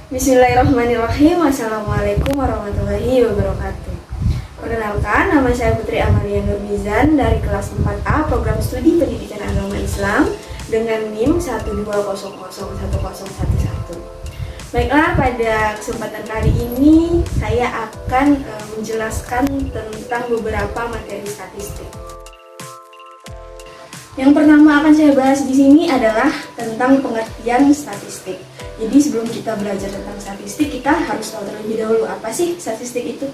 Bismillahirrahmanirrahim. Assalamualaikum warahmatullahi wabarakatuh. Perkenalkan, nama saya Putri Amalia Nurbizan dari kelas 4A Program Studi Pendidikan Agama Islam dengan NIM 120001011. Baiklah, pada kesempatan kali ini saya akan menjelaskan tentang beberapa materi statistik. Yang pertama akan saya bahas di sini adalah tentang pengertian statistik. Jadi sebelum kita belajar tentang statistik, kita harus tahu terlebih dahulu apa sih statistik itu.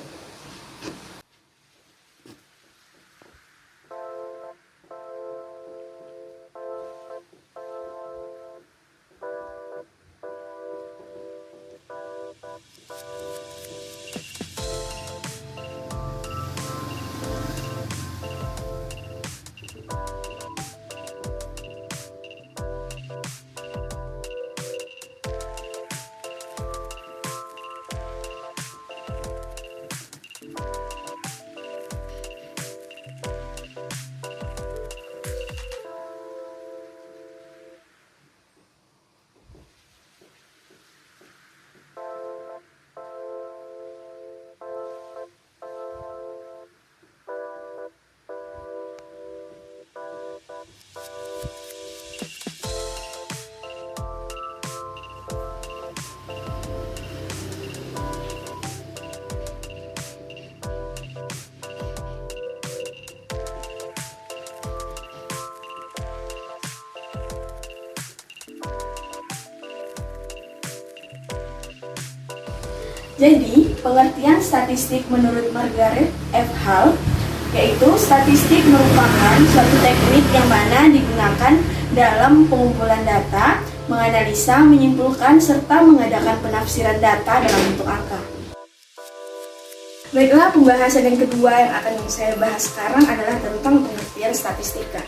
Jadi, pengertian statistik menurut Margaret F. Hall yaitu statistik merupakan suatu teknik yang mana digunakan dalam pengumpulan data, menganalisa, menyimpulkan, serta mengadakan penafsiran data dalam bentuk angka. Baiklah, pembahasan yang kedua yang akan saya bahas sekarang adalah tentang pengertian statistika.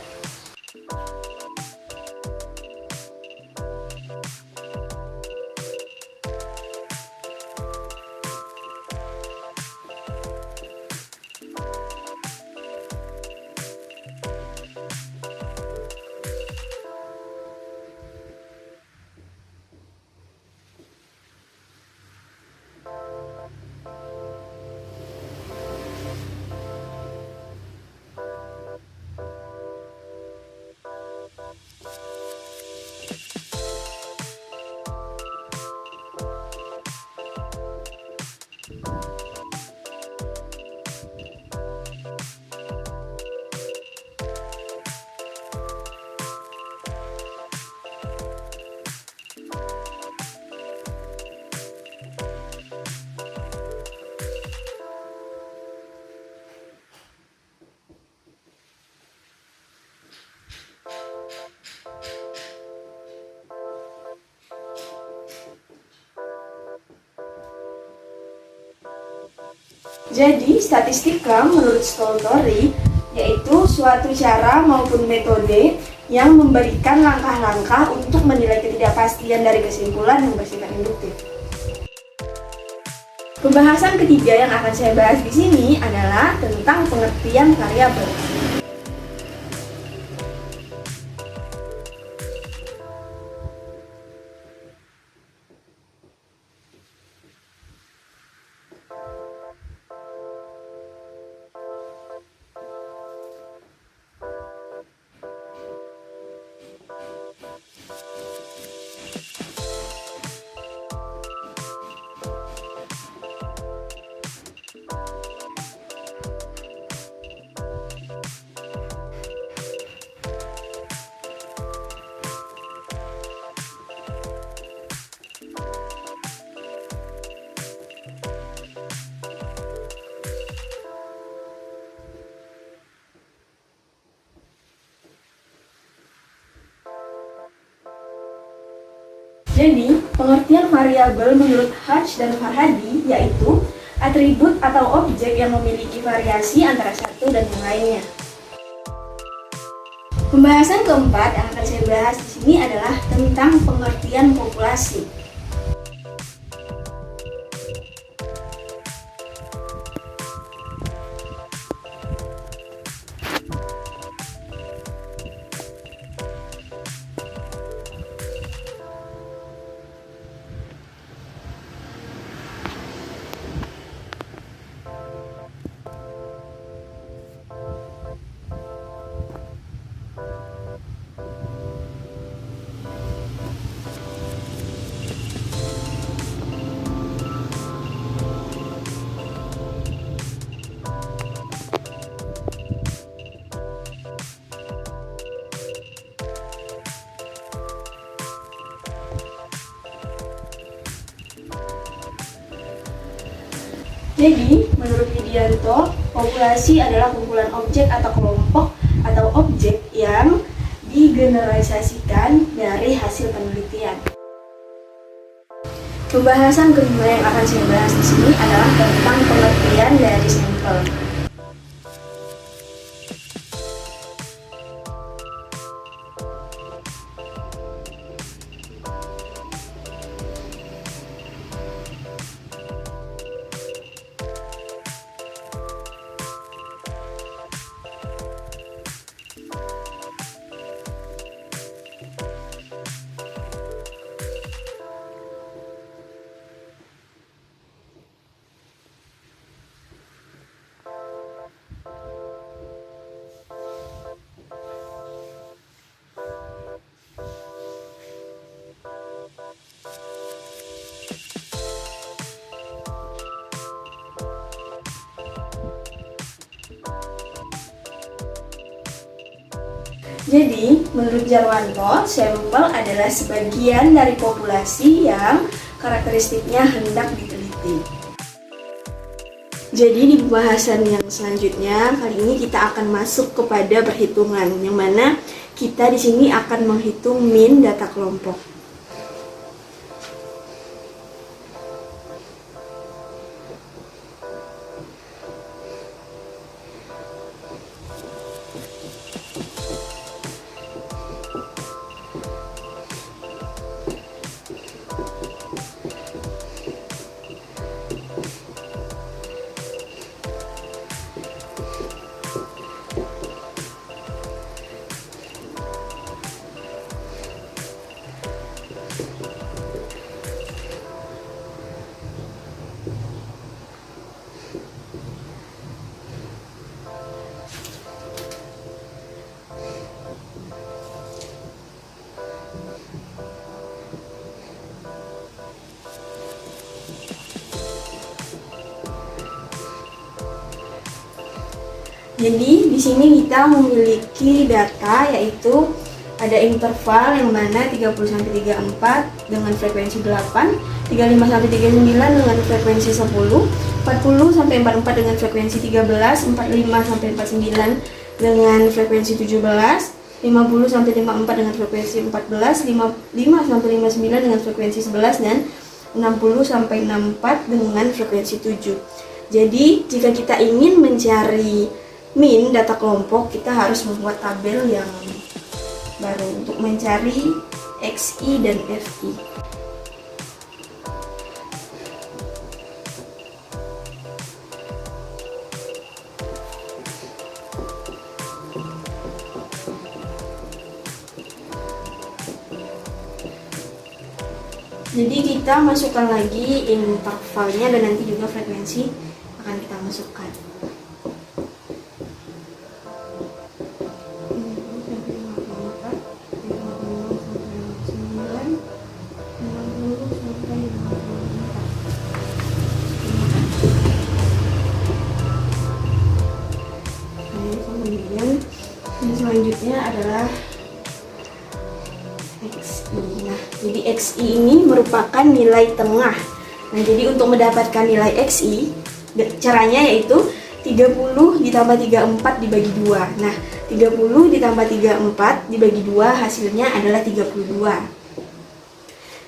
Jadi, statistika menurut Stoltori yaitu suatu cara maupun metode yang memberikan langkah-langkah untuk menilai ketidakpastian dari kesimpulan yang bersifat induktif. Pembahasan ketiga yang akan saya bahas di sini adalah tentang pengertian variabel. Jadi, pengertian variabel menurut Hatch dan Farhadi yaitu atribut atau objek yang memiliki variasi antara satu dan yang lainnya. Pembahasan keempat yang akan saya bahas di sini adalah tentang pengertian populasi. Jadi, menurut Widianto, populasi adalah kumpulan objek atau kelompok atau objek yang digeneralisasikan dari hasil penelitian. Pembahasan kedua yang akan saya bahas di sini adalah tentang pengertian dari sampel. Jadi, menurut Jarwanto, sampel adalah sebagian dari populasi yang karakteristiknya hendak diteliti. Jadi di pembahasan yang selanjutnya, kali ini kita akan masuk kepada perhitungan, yang mana kita di sini akan menghitung min data kelompok. Jadi di sini kita memiliki data, yaitu ada interval yang mana 30 sampai 34 dengan frekuensi 8, 35 sampai 39 dengan frekuensi 10, 40 sampai 44 dengan frekuensi 13, 45 sampai 49 dengan frekuensi 17, 50 sampai 54 dengan frekuensi 14, 55 sampai 59 dengan frekuensi 11, dan 60 sampai 64 dengan frekuensi 7. Jadi jika kita ingin mencari min data kelompok, kita harus membuat tabel yang baru untuk mencari XI dan FI. Jadi kita masukkan lagi intervalnya dan nanti juga frekuensi akan kita masukkan. Kemudian yang selanjutnya adalah XI. Nah, jadi XI ini merupakan nilai tengah. Nah, jadi untuk mendapatkan nilai XI, caranya yaitu 30 ditambah 34 dibagi 2. Nah, 30 ditambah 34 dibagi 2 hasilnya adalah 32.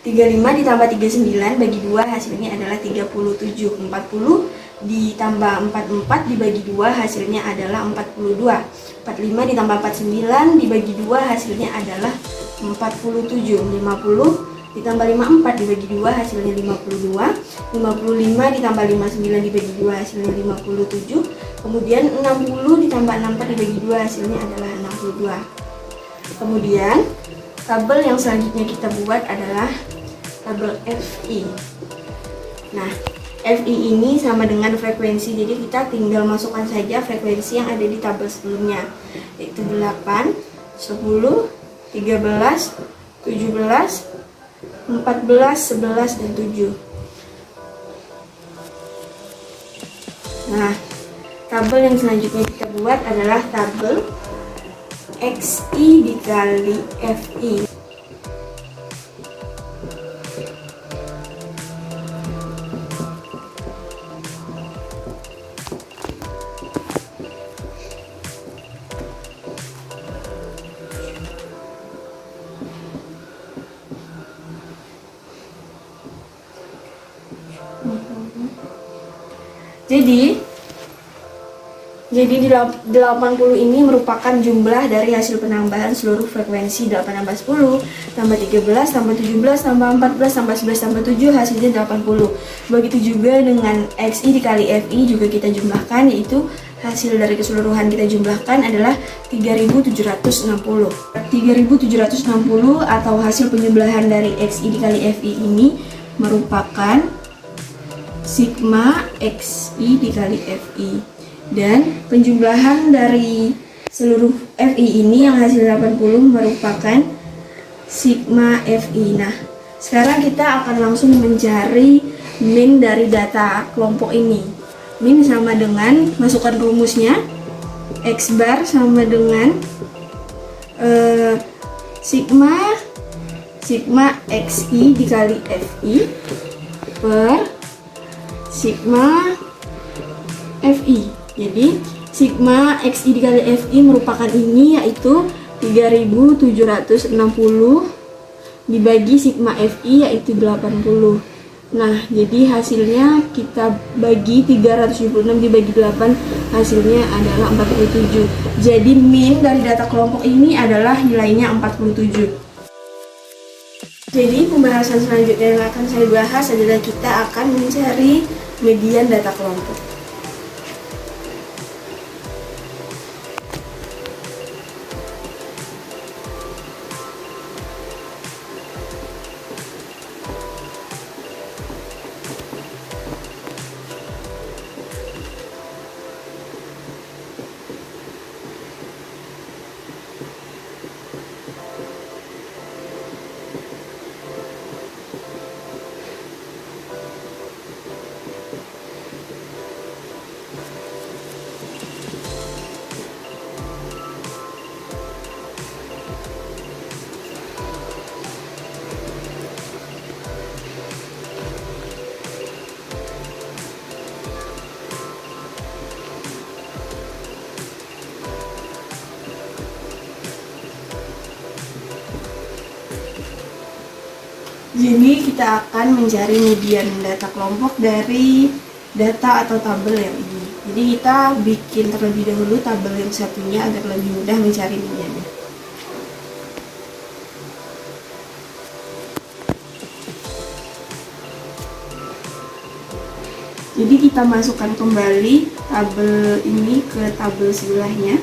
35 ditambah 39 bagi 2 hasilnya adalah 37. 40 ditambah 44 dibagi 2 hasilnya adalah 42. 45 ditambah 49 dibagi 2 hasilnya adalah 47. 50 ditambah 54 dibagi 2 hasilnya 52. 55 ditambah 59 dibagi 2 hasilnya 57. Kemudian 60 ditambah 64 dibagi 2 hasilnya adalah 62. Kemudian tabel yang selanjutnya kita buat adalah tabel FI. Nah, FI ini sama dengan frekuensi, jadi kita tinggal masukkan saja frekuensi yang ada di tabel sebelumnya, yaitu 8, 10, 13, 17, 14, 11, dan 7. Nah, tabel yang selanjutnya kita buat adalah tabel XI dikali FI. Jadi di 80 ini merupakan jumlah dari hasil penambahan seluruh frekuensi 8 tambah 10, tambah 13, tambah 17, tambah 14, tambah 11, tambah 7, hasilnya 80. Begitu juga dengan XI dikali FI juga kita jumlahkan, yaitu hasil dari keseluruhan kita jumlahkan adalah 3760. 3760 atau hasil penjumlahan dari XI dikali FI ini merupakan sigma XI dikali FI. Dan penjumlahan dari seluruh FI ini yang hasil 80 merupakan sigma FI. Nah, sekarang kita akan langsung mencari min dari data kelompok ini. Min sama dengan, masukkan rumusnya, X bar sama dengan sigma XI dikali FI per sigma FI. Jadi sigma XI dikali FI merupakan ini, yaitu 3760 dibagi sigma FI, yaitu 80. Nah, jadi hasilnya kita bagi 376 dibagi 8, hasilnya adalah 47. Jadi min dari data kelompok ini adalah nilainya 47. Jadi pembahasan selanjutnya yang akan saya bahas adalah kita akan mencari median data kelompok. Jadi kita akan mencari median data kelompok dari data atau tabel yang ini. Jadi kita bikin terlebih dahulu tabel yang satunya agar lebih mudah mencari mediannya. Jadi kita masukkan kembali tabel ini ke tabel sebelahnya.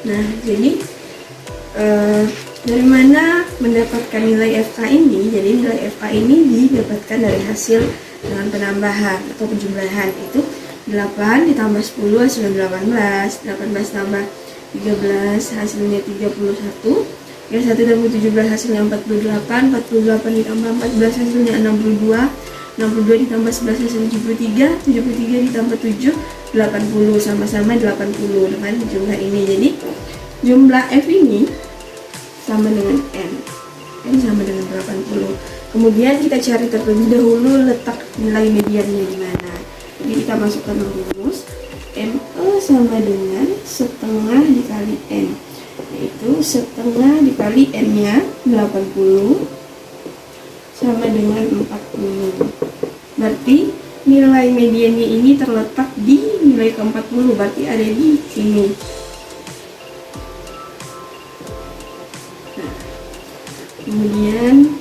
Nah, jadi dari mana mendapatkan nilai FK ini? Jadi nilai FK ini didapatkan dari hasil dengan penambahan atau penjumlahan, itu 8 ditambah 10 hasilnya 18, 18 tambah 13 hasilnya 31, yang 1 tambah 17 hasilnya 48, 48 ditambah 14 hasilnya 62, 62 ditambah 11 hasilnya 73, 73 ditambah 7 80, sama-sama 80 dengan jumlah ini. Jadi jumlah F ini sama dengan N sama dengan 80. Kemudian kita cari terlebih dahulu letak nilai mediannya di mana. Jadi kita masukkan rumus ME sama dengan setengah dikali N, yaitu setengah dikali N-nya 80 sama dengan 40. Berarti nilai mediannya ini terletak di nilai ke-40, berarti ada di sini. Nah, kemudian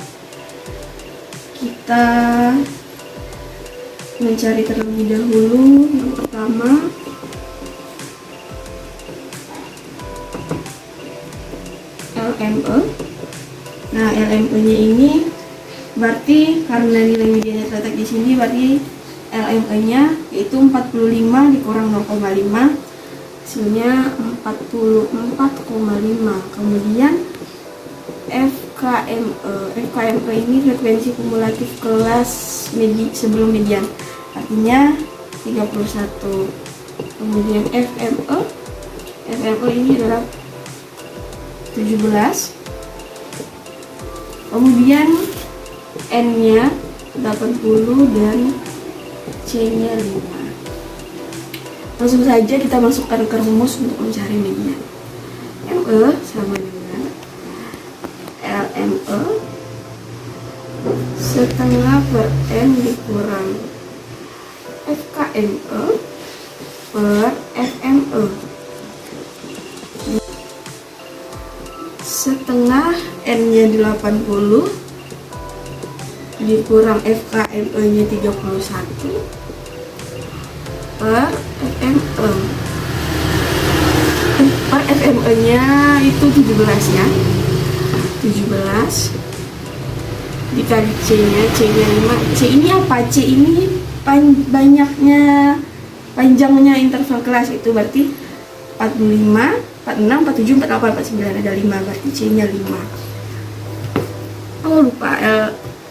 kita mencari terlebih dahulu yang pertama LME. Nah, LME-nya ini berarti karena nilai mediannya terletak di sini, berarti LME-nya yaitu 45 dikurang 0,5, hasilnya 44,5. Kemudian FKME ini frekuensi kumulatif kelas sebelum median, artinya 31. Kemudian FME ini adalah 17. Kemudian N-nya 80 dan C-nya 5. Langsung saja kita masukkan ke rumus untuk mencari median. ME sama dengan LME setengah per N dikurang FKME per FME. Setengah N-nya 80 dikurang FKME-nya 31 per FME. Per FME-nya itu 17 ya. 17 dikali C-nya 5. C ini apa? C ini panjangnya interval kelas, itu berarti 45, 46, 47, 48, 49, ada 5, berarti C-nya 5. Oh lupa,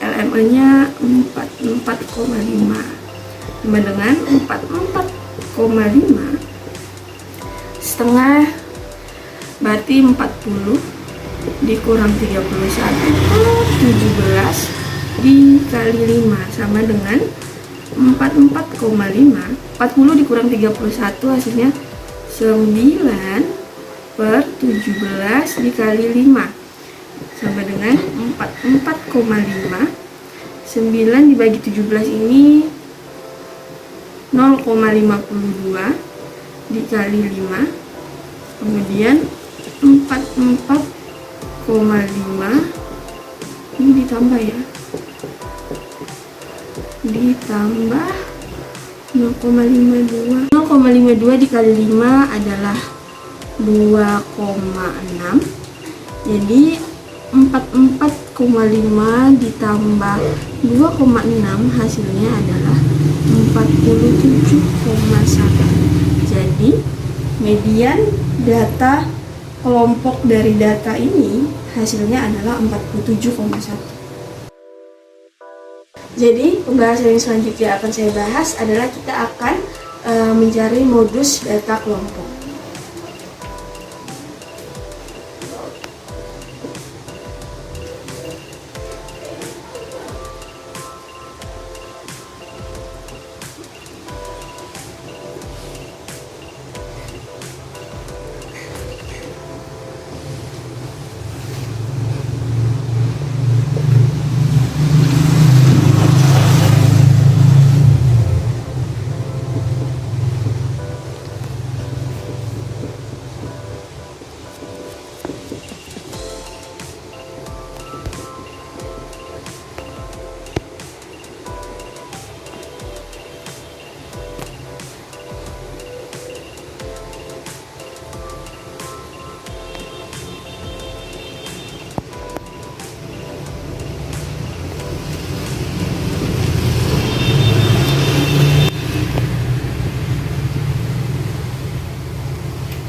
LME-nya 44,5 sama dengan 44,5 setengah, berarti 40 dikurang 31 17 dikali 5 sama dengan 44,5. 40 dikurang 31 hasilnya 9 per 17 dikali 5 sama dengan 44,5. 9 dibagi 17 ini 0,52 dikali 5, kemudian 44,5 ini ditambah ya, ditambah 0,52 dikali 5 adalah 2,6. Jadi 44,5 ditambah 2,6 hasilnya adalah 47,1. Jadi median data kelompok dari data ini hasilnya adalah 47,1. Jadi pembahasan yang selanjutnya akan saya bahas adalah kita akan mencari modus data kelompok.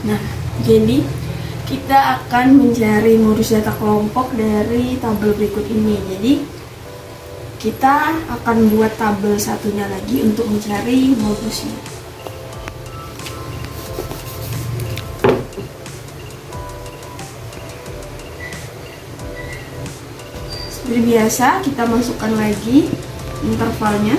Nah, jadi kita akan mencari modus data kelompok dari tabel berikut ini. Jadi kita akan buat tabel satunya lagi untuk mencari modusnya. Seperti biasa, kita masukkan lagi intervalnya.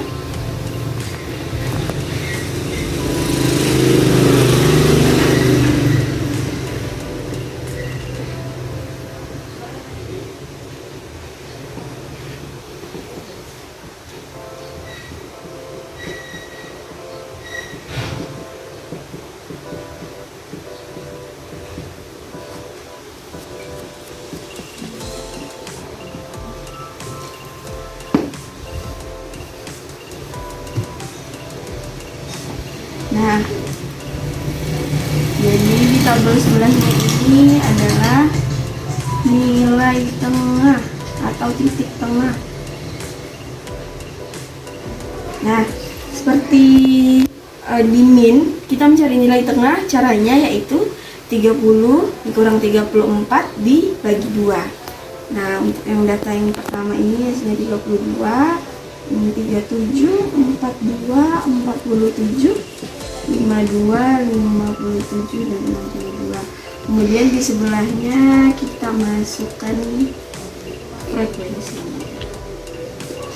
Nah, jadi di tabel sebelahnya ini adalah nilai tengah atau titik tengah. Nah, seperti di min, kita mencari nilai tengah, caranya yaitu 30 dikurang 34 dibagi 2. Nah, untuk yang data yang pertama ini hasilnya 32, ini 37, 42, 47, 52, 57, dan 62. Kemudian di sebelahnya kita masukkan frekuensinya.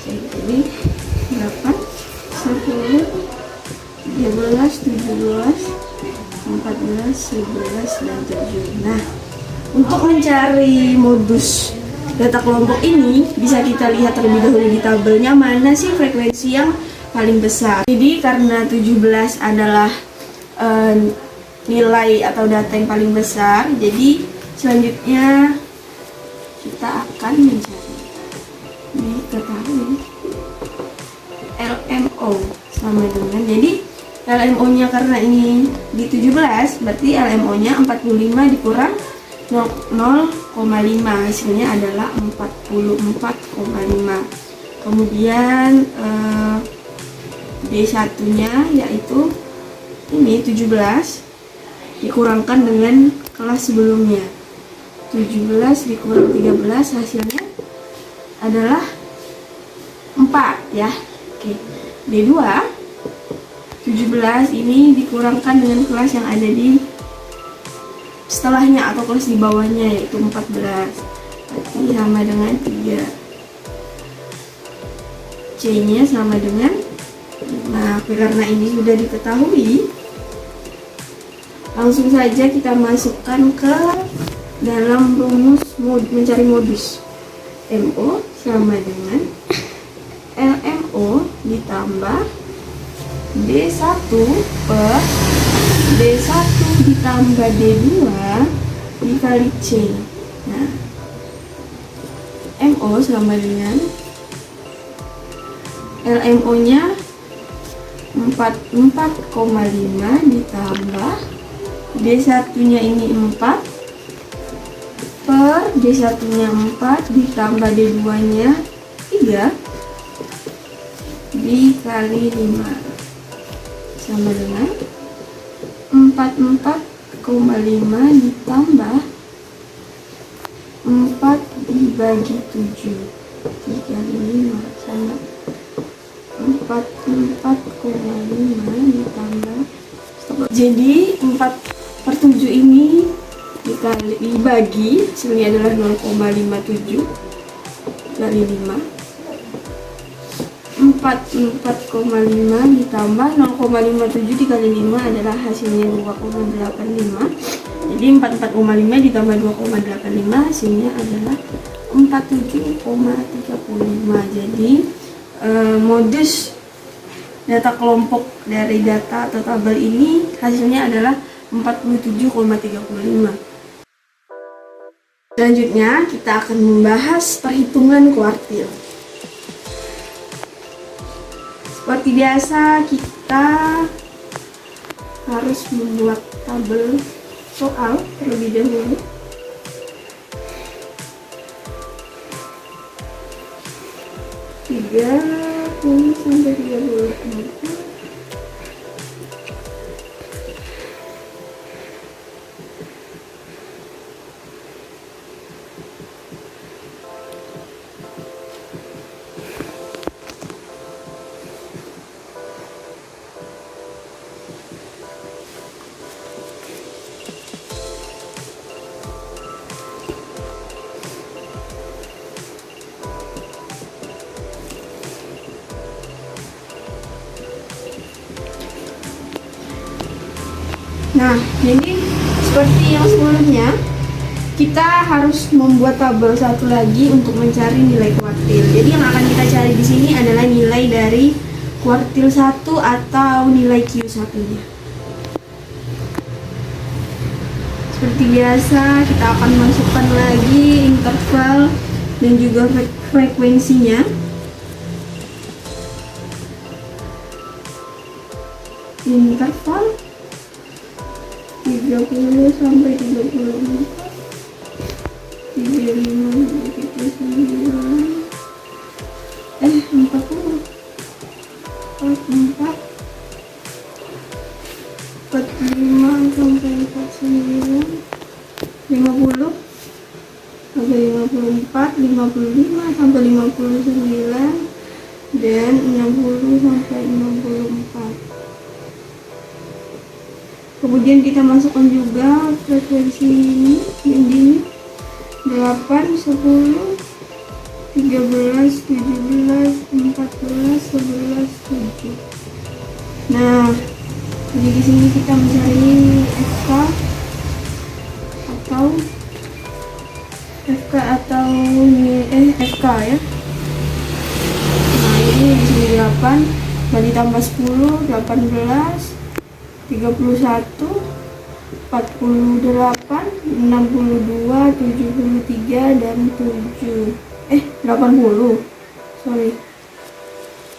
Jadi 8, 10, 13, 17, 14, 11, dan 7. Nah, untuk mencari modus data kelompok ini bisa kita lihat terlebih dahulu di tabelnya mana sih frekuensi yang paling besar. Jadi karena 17 adalah nilai atau data yang paling besar, jadi selanjutnya kita akan mencari diketahui LMO sama dengan, jadi LMO nya karena ini di 17 berarti LMO nya 45 dikurang 0,5, hasilnya adalah 44,5. kemudian D1 nya yaitu ini 17 dikurangkan dengan kelas sebelumnya, 17 dikurang 13 hasilnya adalah 4 ya. Oke. D2 17 ini dikurangkan dengan kelas yang ada di setelahnya atau kelas di bawahnya yaitu 14, berarti sama dengan 3. C nya sama dengan 5. Karena ini sudah diketahui, langsung saja kita masukkan ke dalam rumus mencari modus. MO sama dengan LMO ditambah D1 per D1 ditambah D2 dikali C. Nah, MO sama dengan LMO nya 44,5 ditambah D1 nya ini 4 per D1 nya 4 ditambah D2 nya 3 dikali 5 sama dengan 44,5 ditambah 4 dibagi 7 dikali 5 sama 44,5 ditambah, jadi 4/7 ini dibagi hasilnya adalah 0,57 kali 5. 44,5 ditambah 0,57 dikali 5 adalah hasilnya 2,85. Jadi 44,5 ditambah 2,85 hasilnya adalah 47,35. Jadi modus data kelompok dari data atau tabel ini hasilnya adalah 47,35. Selanjutnya kita akan membahas perhitungan kuartil. Seperti biasa kita harus membuat tabel soal terlebih dahulu. Tiga sampai 34. Nah, jadi seperti yang sebelumnya, kita harus membuat tabel satu lagi untuk mencari nilai kuartil. Jadi yang akan kita cari di sini adalah nilai dari kuartil 1 atau nilai Q1-nya. Seperti biasa, kita akan masukkan lagi interval dan juga frekuensinya. interval 30 sampai 34, 35 sampai 39, 40, 44, 45 sampai 49, 50 sampai 54, 55 sampai 59, dan 60 sampai 64. Kemudian kita masukkan juga frekuensi ini, yang ini 8, 10, 13, 17, 14, 11, 7. Nah, jadi di sini kita mencari FK ya. Nah, ini di sini 8, berarti tambah 10, 18, 31, 48, 62, 73, dan 80. Sorry.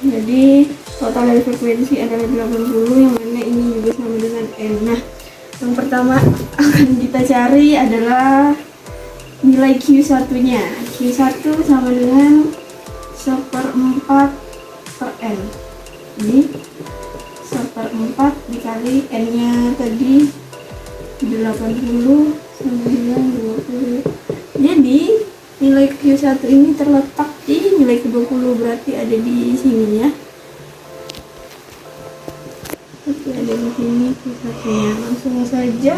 Jadi total dari frekuensi adalah 80, yang mana ini juga sama dengan N. Nah, yang pertama akan kita cari adalah nilai Q1 nya. Q1 sama dengan 1/4 per N. Ini 1/4 dikali N nya tadi 80, 9, 20. Jadi nilai Q1 ini terletak di nilai ke-20, berarti ada di sini ya. Berarti ada di sini Q1 nya. Langsung saja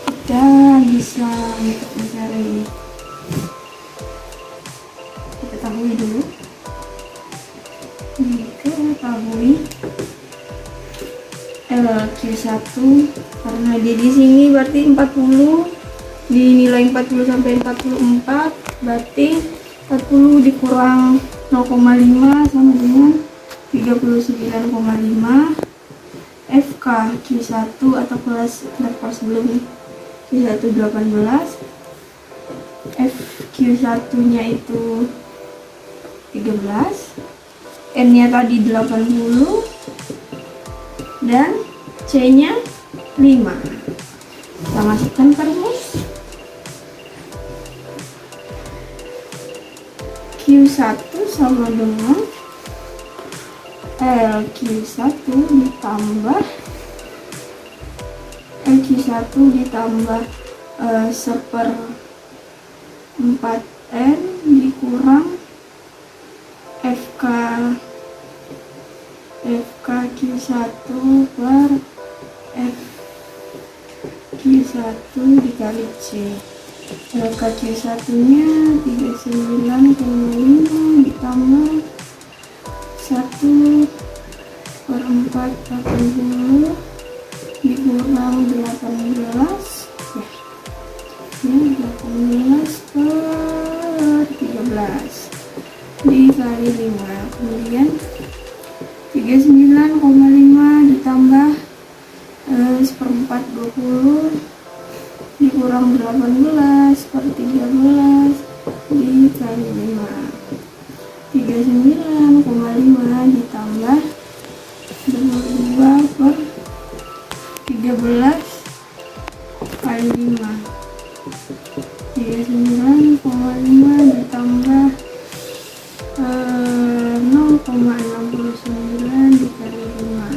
kita bisa untuk mencari. Kita ketahui dulu. Ketahui Q1 karena dia di sini berarti 40, dinilai 40 sampai 44, berarti 40 dikurang 0,5 sama dengan 39,5. FK Q1 atau kelas sebelum Q1 18, FQ1 nya itu 13, N nya tadi 80, dan C nya 5. Kita masukkan ke rumus. Q1 sama dengan LQ1 ditambah LQ1 1/4N dikurang FK Q1 per FQ1 dikali C. FK Q1 nya 39,5 ditambah 1/4 80 dikurang 18 ya. Ini 18 per 13 dikali 5. Kemudian 39,5 ditambah 1/4 20 dikurang 18 per 13 dikali 5. 39,5 ditambah 22 per 13 kali 5. 39,5 ditambah 0,69 dikali 5.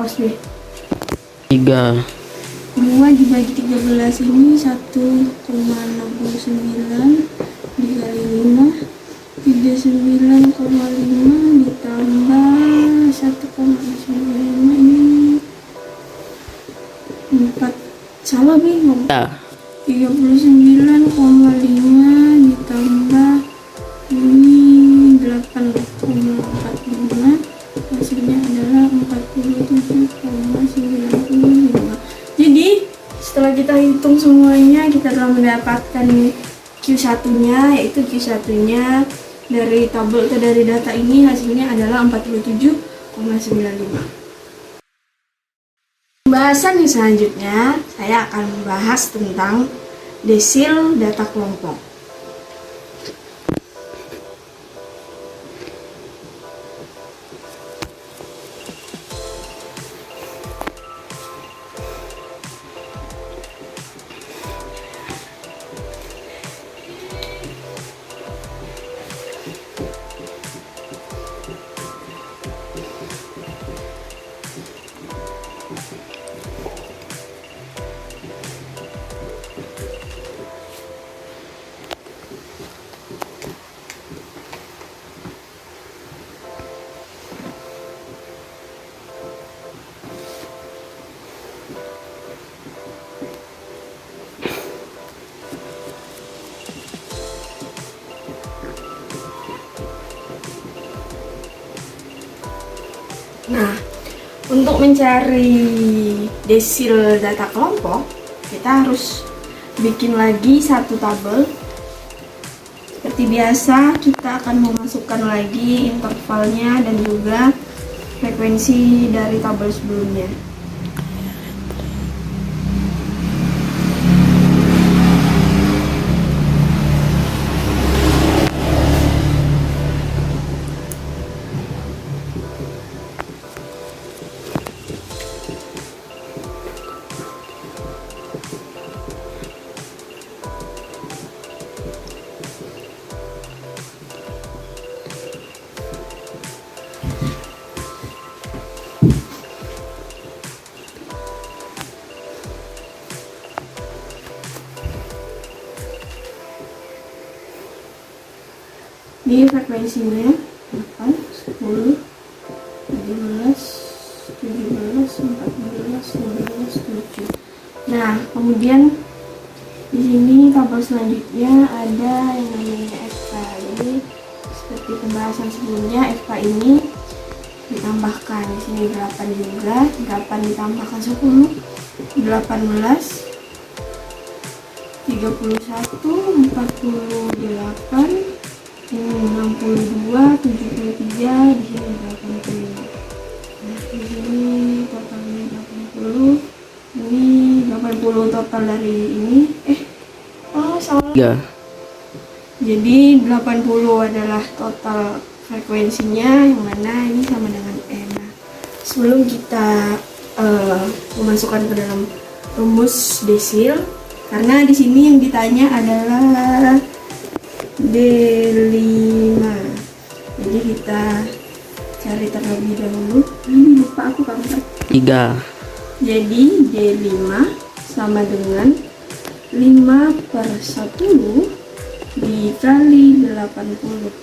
OSB 3. 2 dibagi 13 ini 1,69 dikali 5. 39,5 ditambah 1,95 ini 4. Salah bingung. 39,5 ditambah ini 8,45, hasilnya adalah 47,95. Jadi setelah kita hitung semuanya, kita telah mendapatkan Q1 nya, yaitu Q1 nya dari tabel atau dari data ini hasilnya adalah 47,95. Pembahasan yang selanjutnya saya akan membahas tentang desil data kelompok. Nah, untuk mencari desil data kelompok, kita harus bikin lagi satu tabel. Seperti biasa, kita akan memasukkan lagi intervalnya dan juga frekuensi dari tabel sebelumnya. Ini frekuensinya 8, 10, 17, 17, 14, 15, 7. Nah, kemudian di sini tabel selanjutnya ada yang namanya FK. Jadi seperti pembahasan sebelumnya, FK ini ditambahkan. Di sini 8 juga, 8 ditambahkan 10, 18, 31, 48, ini 62, 73, di sini 80. Nah, di sini totalnya 80. Ini 80 total dari ini. Salah. 3. Jadi 80 adalah total frekuensinya, yang mana ini sama dengan N. Nah, sebelum kita memasukkan ke dalam rumus desil, karena di sini yang ditanya adalah D5. Jadi kita cari terlebih dahulu. Ini lupa aku kampret. 3. Jadi D5 sama dengan 5/10 dikali 80.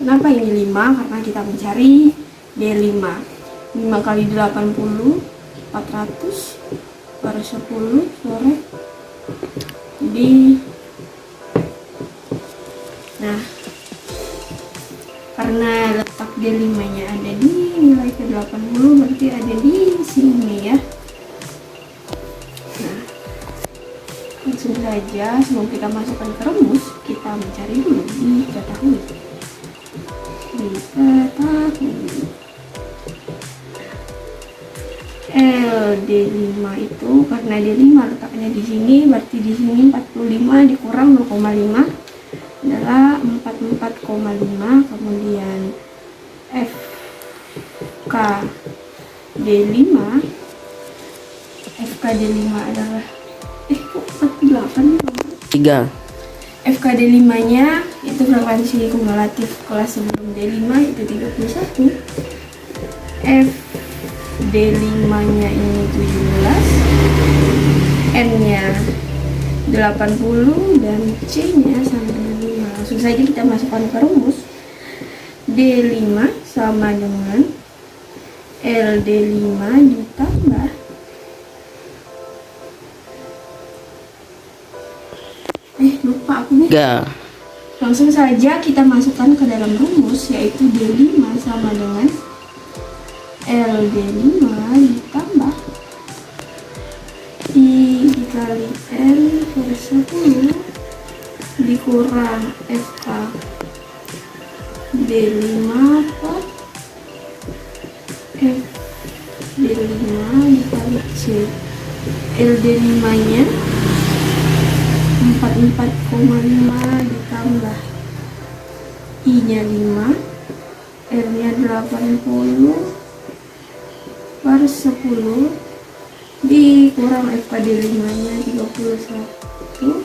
Kenapa ini 5? Karena kita mencari D5. 5 kali 80, 400 per 10 sore. Jadi nah, karena letak D5 nya ada di nilai ke-80, berarti ada di sini ya. Nah, langsung saja sebelum kita masukkan ke rumus, kita mencari dulu diketahui. LD5 itu karena D5 letaknya di sini, berarti di sini 45 dikurang 0,5 adalah 44,5. Kemudian FKD5 adalah kok 48 3. FKD5 nya itu frekuensi kumulatif kelas sebelum D5 itu 31. FD5 nya ini 17, N nya 80 dan C nya sama dengan 5. Langsung saja kita masukkan ke rumus. D5 sama dengan LD5 ditambah lupa aku nih. 3. Langsung saja kita masukkan ke dalam rumus, yaitu D5 sama dengan LD5 ditambah I dikali N per 10 dikurang FK D5 per F D5 dikali C. LD5 nya 44,5 ditambah I nya 5, R nya 80 per 10 dikurang FKD5 nya 31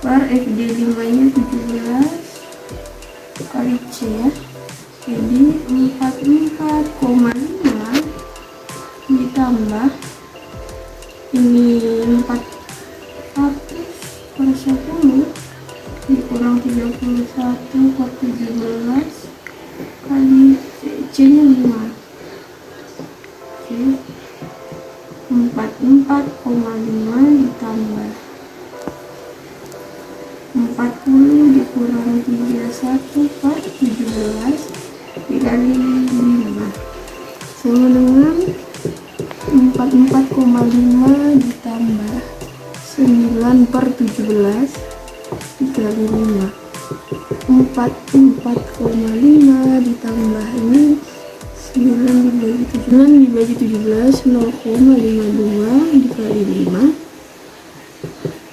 per FD5 nya 17 kali C ya. Jadi 44,5 ditambah ini 400 per 10 dikurang 31 per 17 kali C nya 5. Oke, 44,5 ditambah 40 dikurang 31 per 17 dikali 5 sama dengan 44,5 ditambah 9/17 dikali 5. 44,5 ditambah ini 9 dibagi 17 0,52 dikali 5.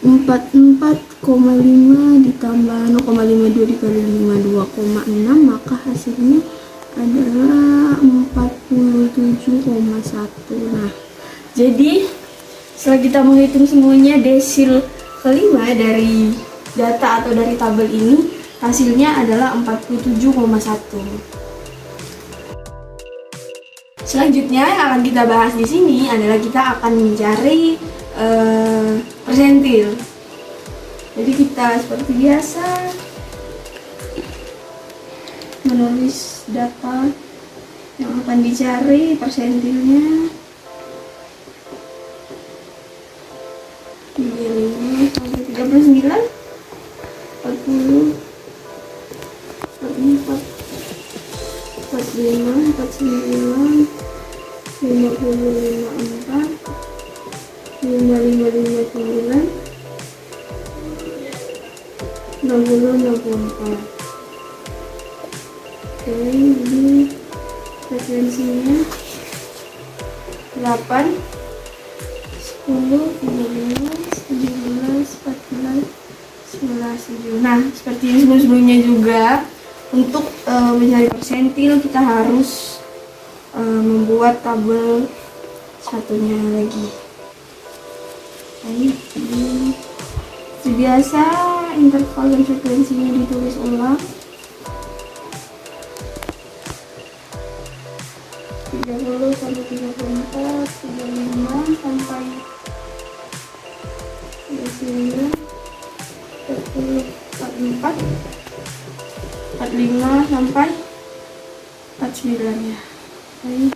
44,5 ditambah 0,52 dikali 5 2,6, maka hasilnya adalah 47,1. Nah, jadi setelah kita menghitung semuanya desil kelima dari data atau dari tabel ini, hasilnya adalah 47,1. Selanjutnya yang akan kita bahas di sini adalah kita akan mencari persentil. Jadi kita seperti biasa menulis data yang akan dicari persentilnya. 35 sampai 39, 40, 44, 45, 49, 50, 54, 55, 59, 60, 64. Oke, ini frekuensinya 8, 10, 13, 17, 14, 11, 7. Nah, seperti yang sebelum-sebelumnya juga, untuk mencari persentil kita harus membuat tabel satunya lagi. Baik, ini seperti biasa interval dan frekuensinya ditulis ulang. 30 sampai 34, 35 sampai 39, 40, 44, 45 sampai 49 ya. Baik,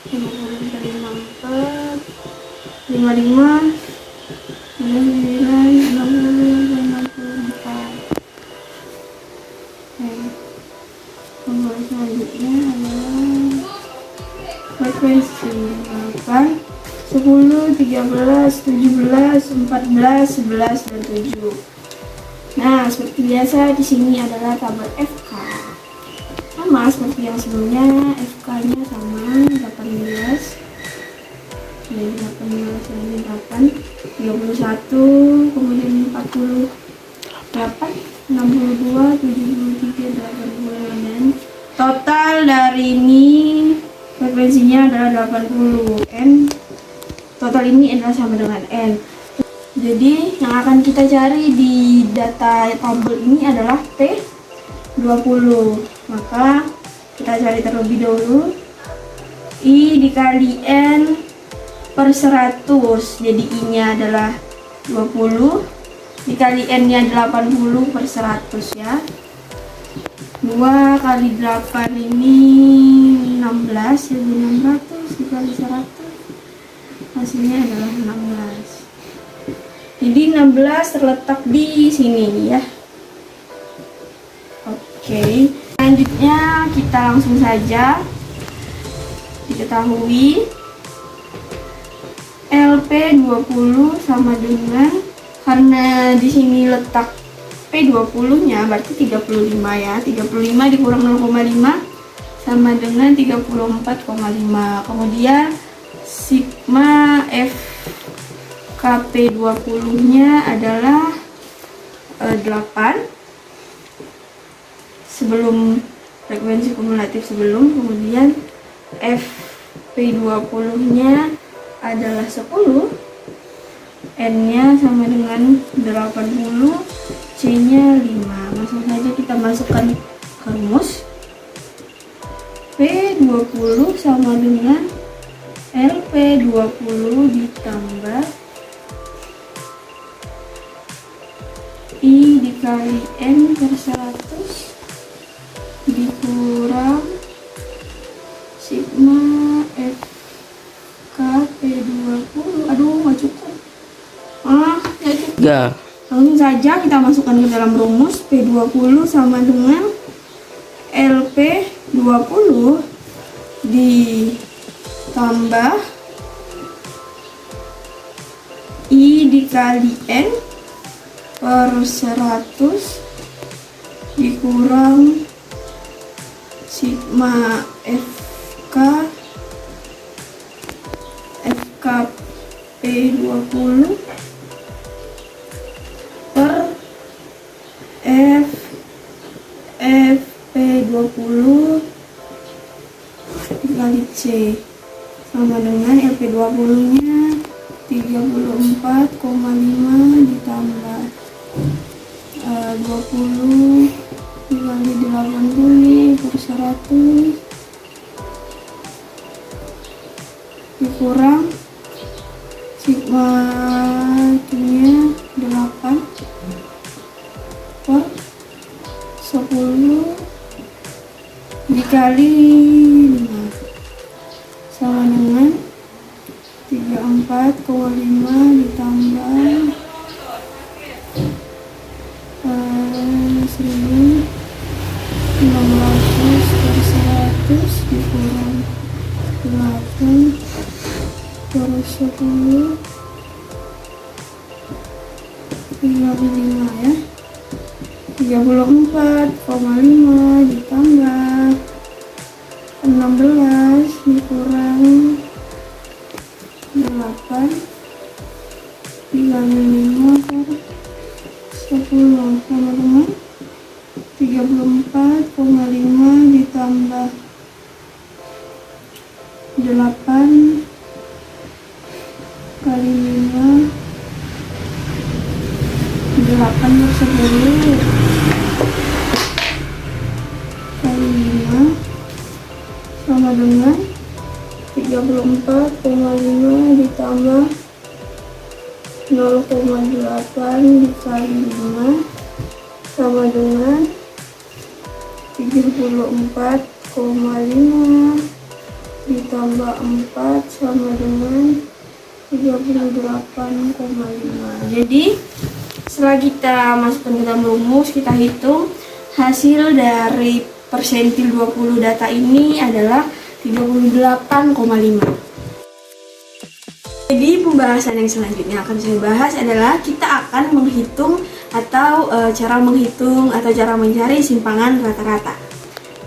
50 kali 64, 55, 59, 60, 54. Oke, nomor selanjutnya adalah frekuensi 8, 10, 13, 17, 14, 11, dan 7. Nah, seperti biasa di sini adalah tabel FK. Sama seperti yang sebelumnya, FK-nya sama 18. Jadi 18 ini 8, 31, kemudian 48, 62, 73, 80, dan total dari ini frekuensinya adalah 80 N. Total ini adalah sama dengan N. Jadi yang akan kita cari di data tabel ini adalah P20. Maka kita cari terlebih dahulu I dikali N per 100. Jadi I nya adalah 20 dikali N nya 80 per 100 ya. 2 kali 8 ini 16, jadi 600 dikali 100 hasilnya adalah 16. Jadi 16 terletak di sini ya. Oke, selanjutnya kita langsung saja diketahui LP20 sama dengan, karena di sini letak P20 nya berarti 35 ya. 35 dikurang 0,5 sama dengan 34,5. Kemudian sigma FKP20 nya adalah 8 sebelum frekuensi kumulatif sebelum. Kemudian FP20 nya adalah 10, N nya sama dengan 80, C nya 5. Langsung saja kita masukkan ke rumus. P20 sama dengan LP20 ditambah I dikali N per 100 dikurang sigma FKP20. Aduh, nggak cukup. Nggak cukup. Tiga. Langsung saja kita masukkan ke dalam rumus. P20 sama dengan LP20 tambah I dikali N per 100 dikurang sigma FKP20 per FP20 dikali C, sama dengan LP20 nya 34,5 ditambah 20 dikali 80 per 100 dikurang sigma nya 8 per 10 dikali 5 sama dengan 34,5 ditambah 1600 per 100 dikurang 8 per 10 dikali 5 ya, 34,5 ditambah 16 dikurang 8 dikali 5 per 10 sama dengan 34,5 ditambah 8 kali 5 8 per 10 kali 5 sama dengan 34,5 ditambah 0,8 dikali 5 sama dengan 34,5 ditambah 4 sama dengan 38,5. Jadi setelah kita masukkan ke dalam rumus, kita hitung hasil dari persentil 20 data ini adalah 38,5. Jadi pembahasan yang selanjutnya akan saya bahas adalah kita akan menghitung atau cara menghitung atau cara mencari simpangan rata-rata.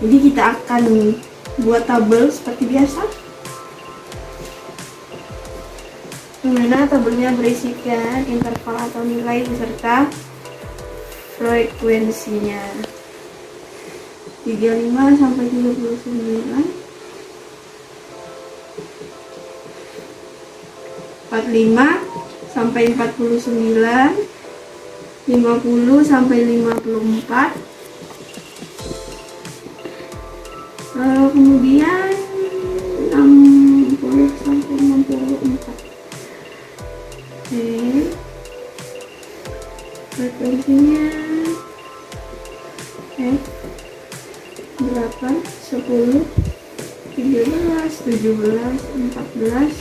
Jadi kita akan buat tabel seperti biasa, dimana tabelnya berisikan interval atau nilai beserta frekuensinya 35 sampai 39, 45 sampai 49, 50 sampai 54, kemudian 60 sampai 64. Oke, frekuensinya F 8, 10, 13, 17, 14,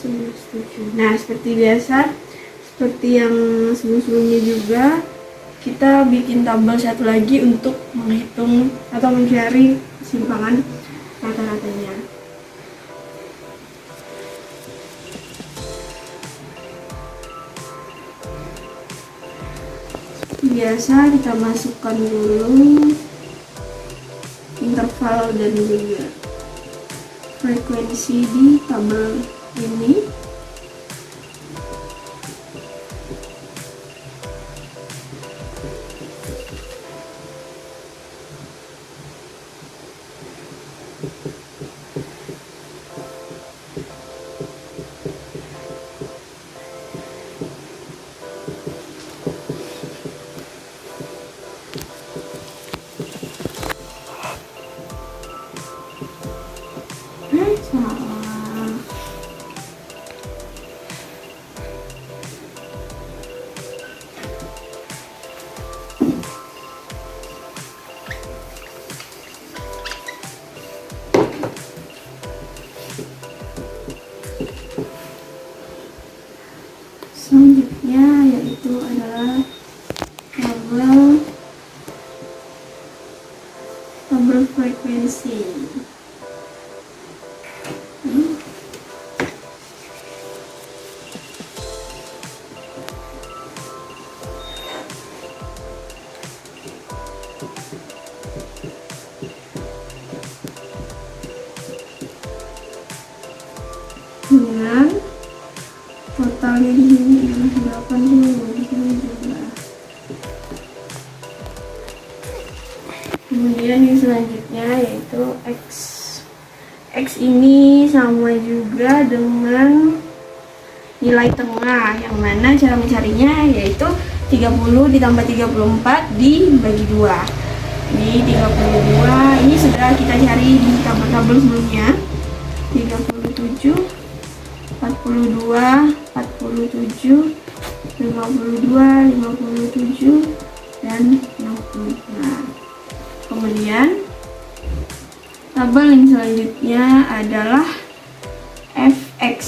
17. Nah, seperti biasa, seperti yang sebelum-sebelumnya juga, kita bikin tabel satu lagi untuk menghitung atau mencari simpangan rata-ratanya. Biasa kita masukkan dulu interval dan juga frekuensi di tabel ini. Salah. totalnya di sini adalah 80 juga. Kemudian yang selanjutnya yaitu X. X ini sama juga dengan nilai tengah, yang mana cara mencarinya yaitu 30 ditambah 34 dibagi 2. Di 32 ini sudah kita cari di tabel-tabel sebelumnya. 37, 42, 47, 52, 57, dan 65. Kemudian tabel yang selanjutnya adalah fx.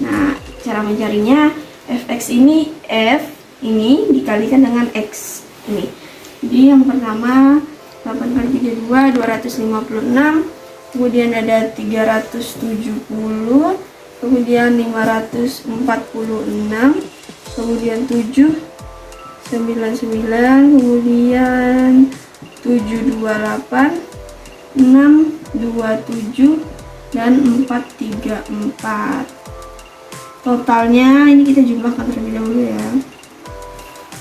Nah, cara mencarinya fx ini, f ini dikalikan dengan x ini. Jadi yang pertama 8 kali 32 256, kemudian ada 370, kemudian 546, kemudian 7 99, kemudian 728, 627, dan 434. Totalnya ini kita jumlahkan terlebih dahulu ya.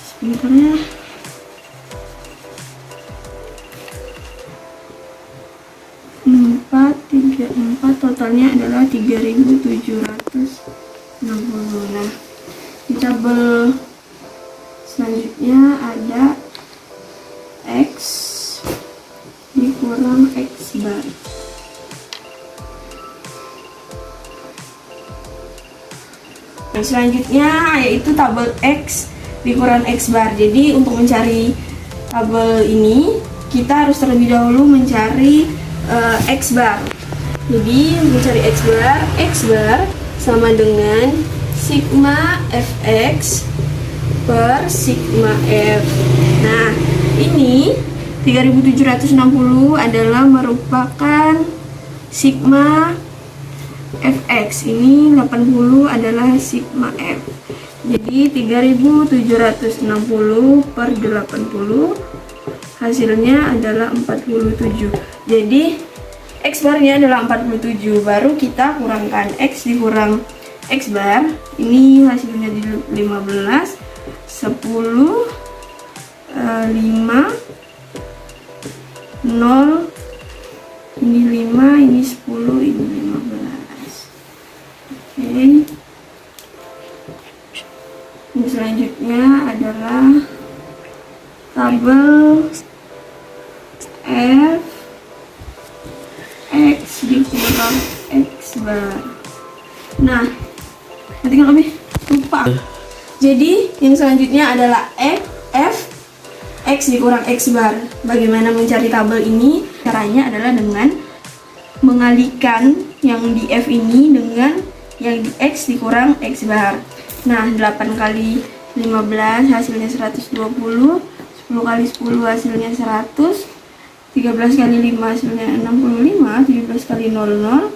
Sebentar ya. 434 totalnya adalah 3760. Nah, di tabel selanjutnya ada X dikurang X bar. Yang selanjutnya yaitu tabel X dikurang X bar. Jadi untuk mencari tabel ini kita harus terlebih dahulu mencari X bar. Jadi mencari X bar sama dengan sigma fx per sigma f. Nah, ini 3760 adalah merupakan sigma fx, ini 80 adalah sigma f. Jadi 3760 per 80 hasilnya adalah 47. Jadi X barnya adalah 47. Baru kita kurangkan X dikurang X bar. Ini hasilnya di 15, 10, 5, 0, ini 5, ini 10, ini 15. Oke. Ini selanjutnya adalah tabel f x dikurang x bar. Nah, nanti kan lebih lupa. Jadi yang selanjutnya adalah f x dikurang x bar. Bagaimana mencari tabel ini? Caranya adalah dengan mengalihkan yang di f ini dengan yang di x dikurang x bar. Nah, 8 kali 15 hasilnya 120, 10 kali 10 hasilnya 100, 13 kali 5 hasilnya 65, 17 kali 00,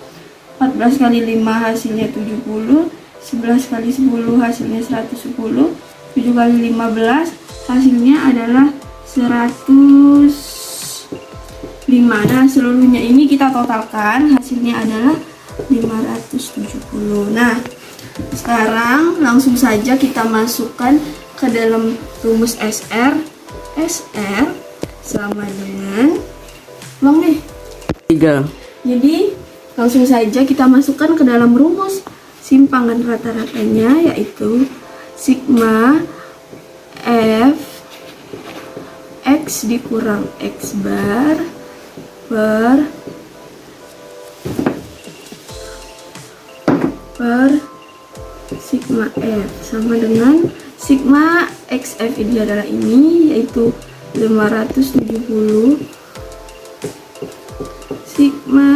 14 kali 5 hasilnya 70, 11 kali 10 hasilnya 110, 7 kali 15 hasilnya adalah 105. Nah, seluruhnya ini kita totalkan, hasilnya adalah 570. Nah, sekarang langsung saja kita masukkan ke dalam rumus SR sama dengan ulang nih 3. Jadi langsung saja kita masukkan ke dalam rumus simpangan rata-ratanya, yaitu sigma f x dikurang x bar per sigma f sama dengan sigma xf ini adalah ini, yaitu 570 sigma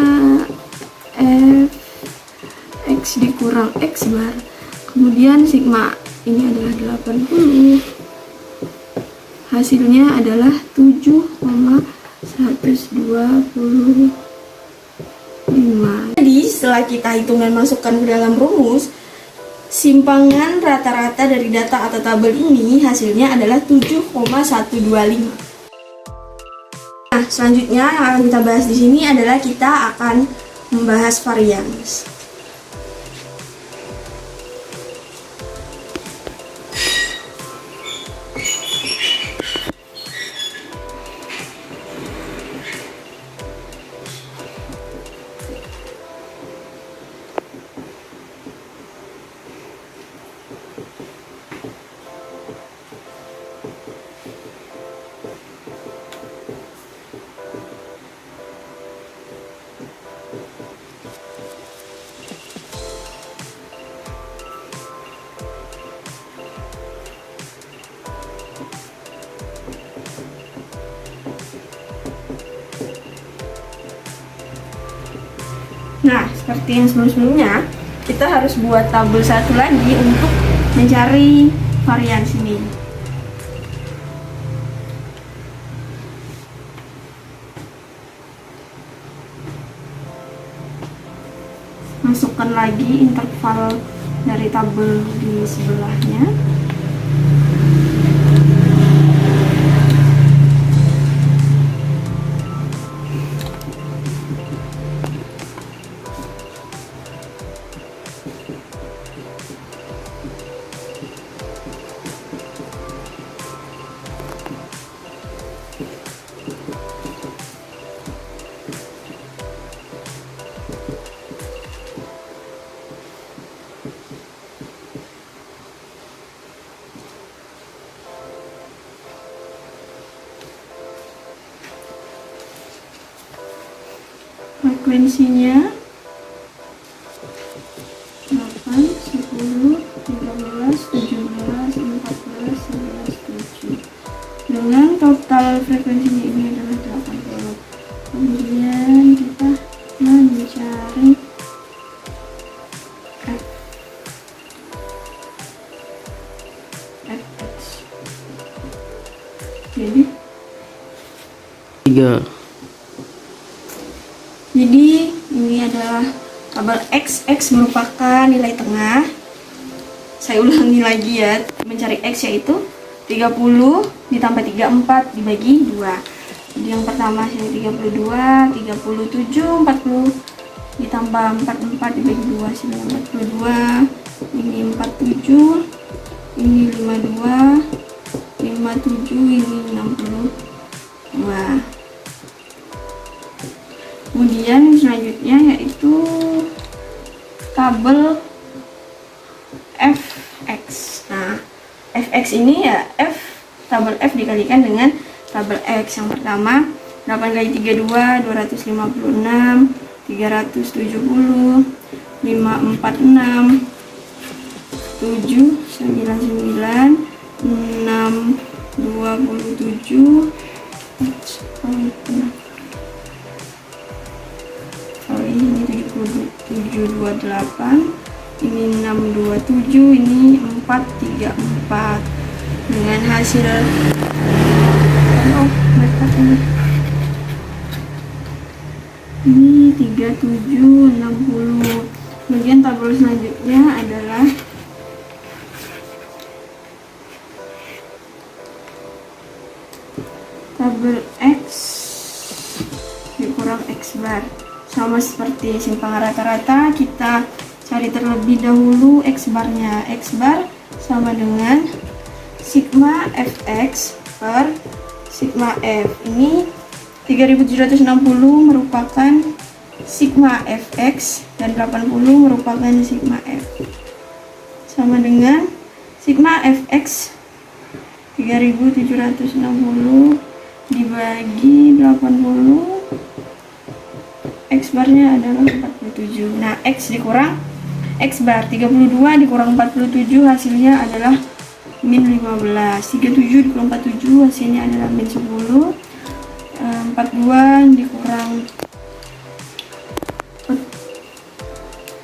f x dikurang x bar, kemudian sigma ini adalah 80, hasilnya adalah 7,125. Jadi setelah kita hitung dan masukkan ke dalam rumus, simpangan rata-rata dari data atau tabel ini hasilnya adalah 7,125. Nah, selanjutnya yang akan kita bahas di sini adalah kita akan membahas varians. Nah, seperti yang sebelum-sebelumnya, kita harus buat tabel satu lagi untuk mencari varian sini. Masukkan lagi interval dari tabel di sebelahnya. Frekuensinya 8, 10, 13, 17, 14, 11, 7 dengan total frekuensinya ini adalah 80. Kemudian kita mencari fx. Jadi 3. Jadi ini adalah tabel X. X merupakan nilai tengah. Saya ulangi lagi ya, mencari X yaitu 30 ditambah 34 dibagi 2. Jadi yang pertama saya 32, 37, 40 ditambah 44 dibagi 2 hasilnya 42. Ini 47, ini 52, 57, ini 62. Kemudian selanjutnya yaitu tabel fx. Nah, fx ini ya tabel f dikalikan dengan tabel x. Yang pertama 8 kali 32 256, 370, 546, 799, 6 27. Ini 728, ini 627, ini 434 dengan hasil ini 3760. Kemudian tabel selanjutnya adalah tabel x dikurang x bar. Sama seperti simpang rata-rata, kita cari terlebih dahulu X barnya. X bar sama dengan sigma fx per sigma f. Ini 3760 merupakan sigma fx dan 80 merupakan sigma f. Sama dengan sigma fx 3760 dibagi 80, X barnya adalah 47. Nah, X dikurang X bar 32 dikurang 47 hasilnya adalah min 15. 37 dikurang 47 hasilnya adalah min 10. 42 dikurang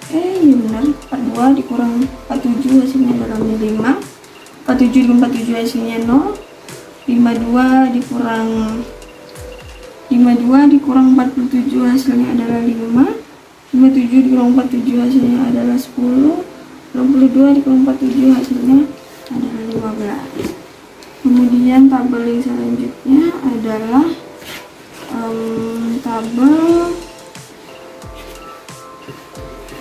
iya benar, 42 dikurang 47 hasilnya adalah min 5. 47 dikurang 47 hasilnya 0. 52 dikurang 47 hasilnya adalah 5. 57 dikurang 47 hasilnya adalah 10. 62 dikurang 47 hasilnya adalah 15. Kemudian tabel yang selanjutnya adalah tabel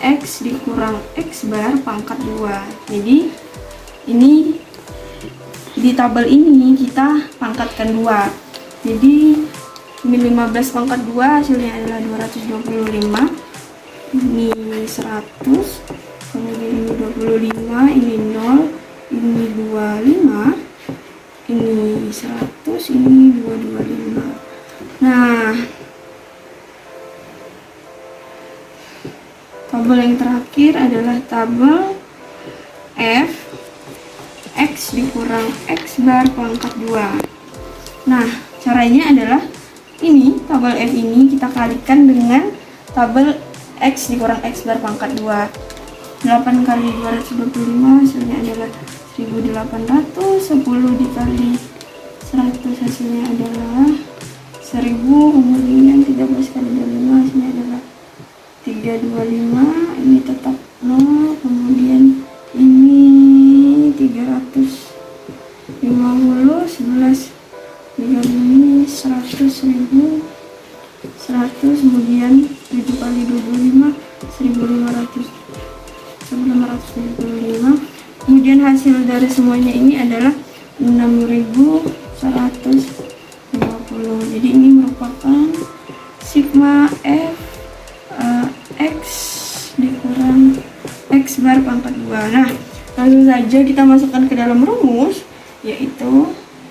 X dikurang X bar pangkat 2. Jadi ini di tabel ini kita pangkatkan 2. Jadi min 15 pangkat 2 hasilnya adalah 225. Ini 100, kemudian ini 25, ini 0, ini 25, ini 100, ini 225. Nah, tabel yang terakhir adalah tabel F X dikurang X bar pangkat 2. Nah, caranya adalah ini tabel F ini kita kalikan dengan tabel X dikurang X bar pangkat 2. 8 kali 225 hasilnya adalah 1800. 10 dikali 100 hasilnya adalah 1000. Kemudian 13 kali 25 hasilnya adalah 325. Ini tetap 0. Kemudian ini 350. 11 dikali ini 100, 1000, 100. Kemudian 7 kali 25 1500, 1575. Kemudian hasil dari semuanya ini adalah 6150. Jadi ini merupakan sigma F X dikurang X bar pangkat 2. Nah, langsung saja kita masukkan ke dalam rumus, yaitu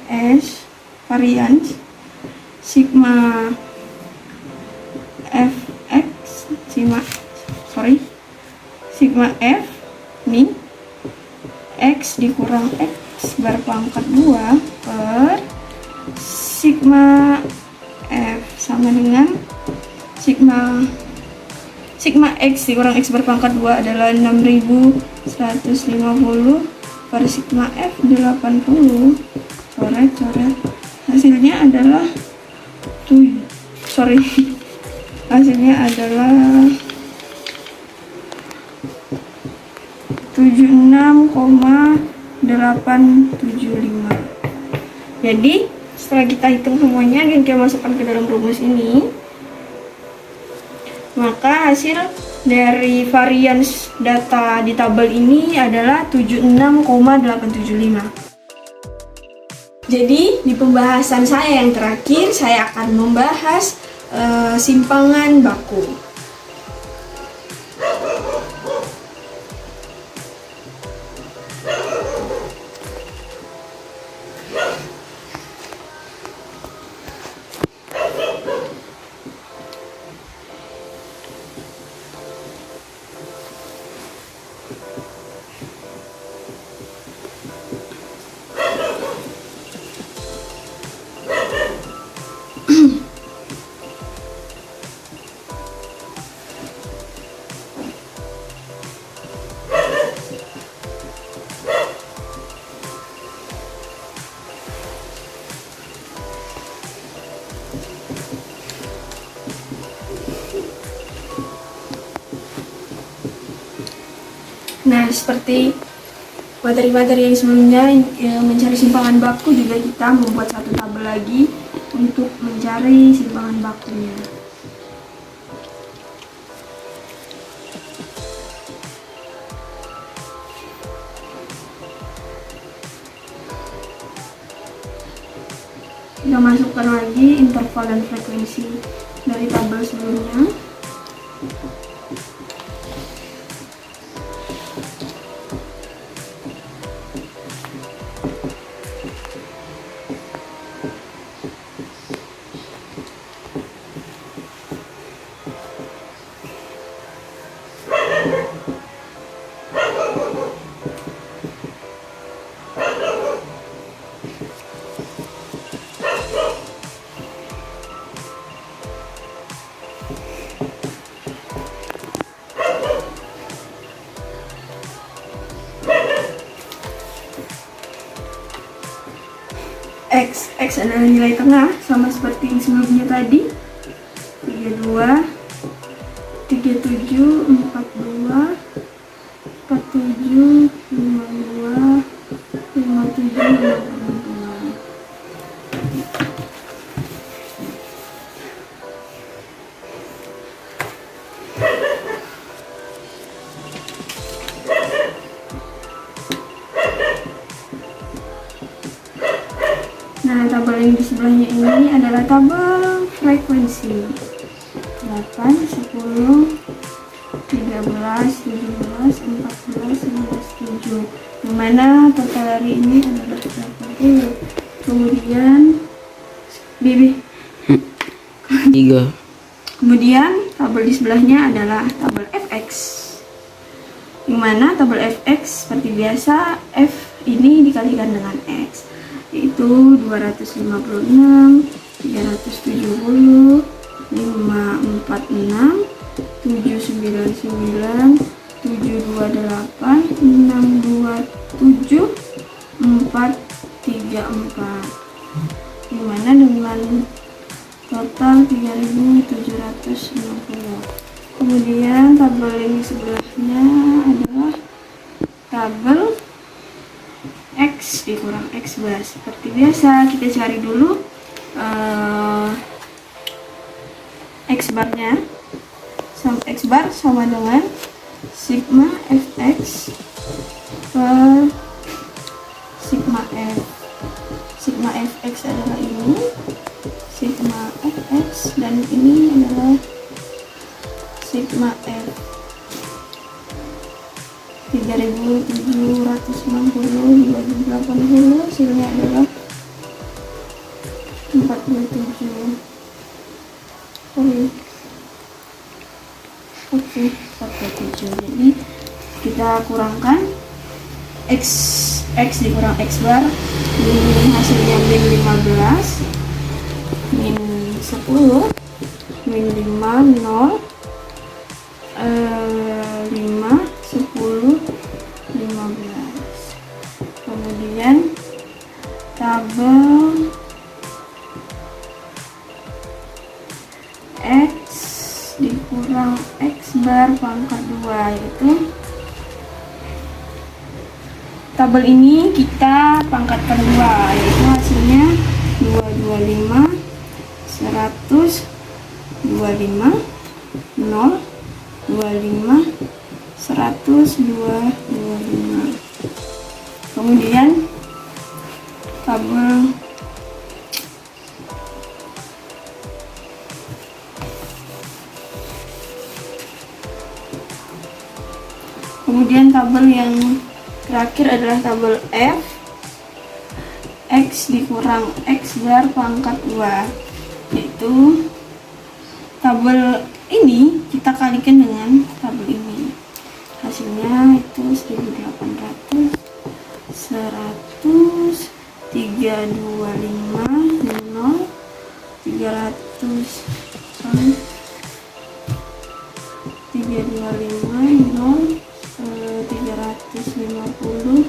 S varians sigma Fx sigma F nih X dikurang X bar pangkat 2 per sigma F sama dengan sigma X dikurang X bar pangkat 2 adalah 6150 per sigma F 80. Coret hasilnya adalah hasilnya adalah 76,875. Jadi setelah kita hitung semuanya dan kita masukkan ke dalam rumus ini, maka hasil dari varians data di tabel ini adalah 76,875. Jadi di pembahasan saya yang terakhir, saya akan membahas simpangan baku. Nah, seperti materi-materi yang sebelumnya, mencari simpangan baku juga kita membuat satu tabel lagi untuk mencari simpangan bakunya. Kita masukkan lagi interval dan frekuensi dari tabel sebelumnya. X adalah nilai tengah, sama seperti yang sebelumnya tadi, 32, 37, 42, 47, 52, 57, 52. Nah, tabel yang di sebelahnya ini adalah tabel frekuensi 8, 10, 13, 17, 14, 15, 7, dimana total hari ini adalah 80. Kemudian kemudian tabel di sebelahnya adalah tabel fx, dimana tabel fx seperti biasa f ini dikalikan dengan x, yaitu 256, 370, 546, 799, 728, 627, 434, dimana dengan total 3760. Kemudian tabel yang sebelahnya adalah tabel X dikurang X bar. Seperti biasa kita cari dulu X barnya. X bar sama dengan sigma fx per sigma f. Sigma fx adalah ini, sigma fx, dan ini adalah sigma f. 3760 dibagi 80, hasilnya adalah 47. Oke, 47. Jadi kita kurangkan x dikurang x bar, ini hasilnya min 15, min 10, min 5, 0, 5, 10, 15. Kemudian tabel X dikurang X bar pangkat 2, yaitu tabel ini kita pangkatkan 2, yaitu hasilnya 225, 100, 25, 0, 25, 100, 225. Kemudian tabel yang terakhir adalah tabel F, X dikurang X bar pangkat 2, yaitu tabel ini kita kalikan dengan tabel ini, hasilnya itu 1800, 100, 325, 0, 300, 325, 0, 350,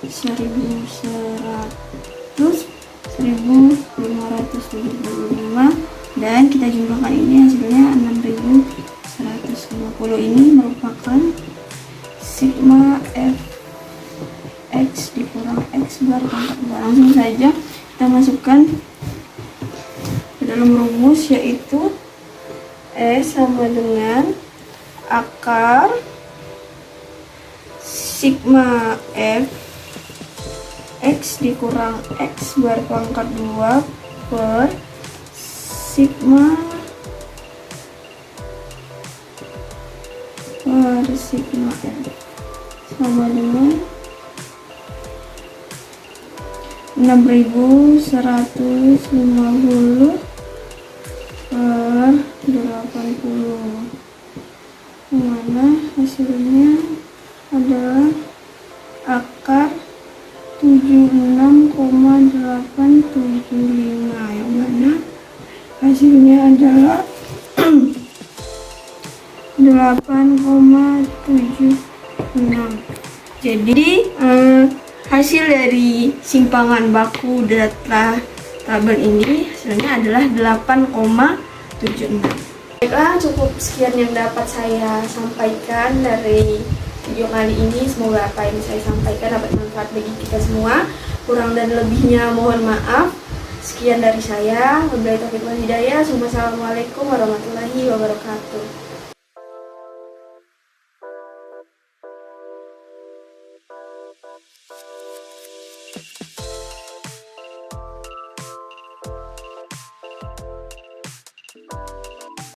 1100, 1575, dan kita jumlahkan ini hasilnya 6150. Ini merupakan sigma f x dikurang x bar pangkat 2. Langsung saja kita masukkan ke dalam rumus, yaitu E sama dengan akar sigma f x dikurang x bar pangkat 2 per sigma f sama dengan 6150 per 80, dimana hasilnya adalah akar 76,875, yang mana hasilnya adalah 8,76. Jadi hasil dari simpangan baku data tabel ini hasilnya adalah 8,76. Baiklah, cukup sekian yang dapat saya sampaikan dari video kali ini. Semoga apa yang saya sampaikan dapat manfaat bagi kita semua. Kurang dan lebihnya mohon maaf. Sekian dari saya. Wabillahi taufiq wal hidayah. Wassalamualaikum warahmatullahi wabarakatuh.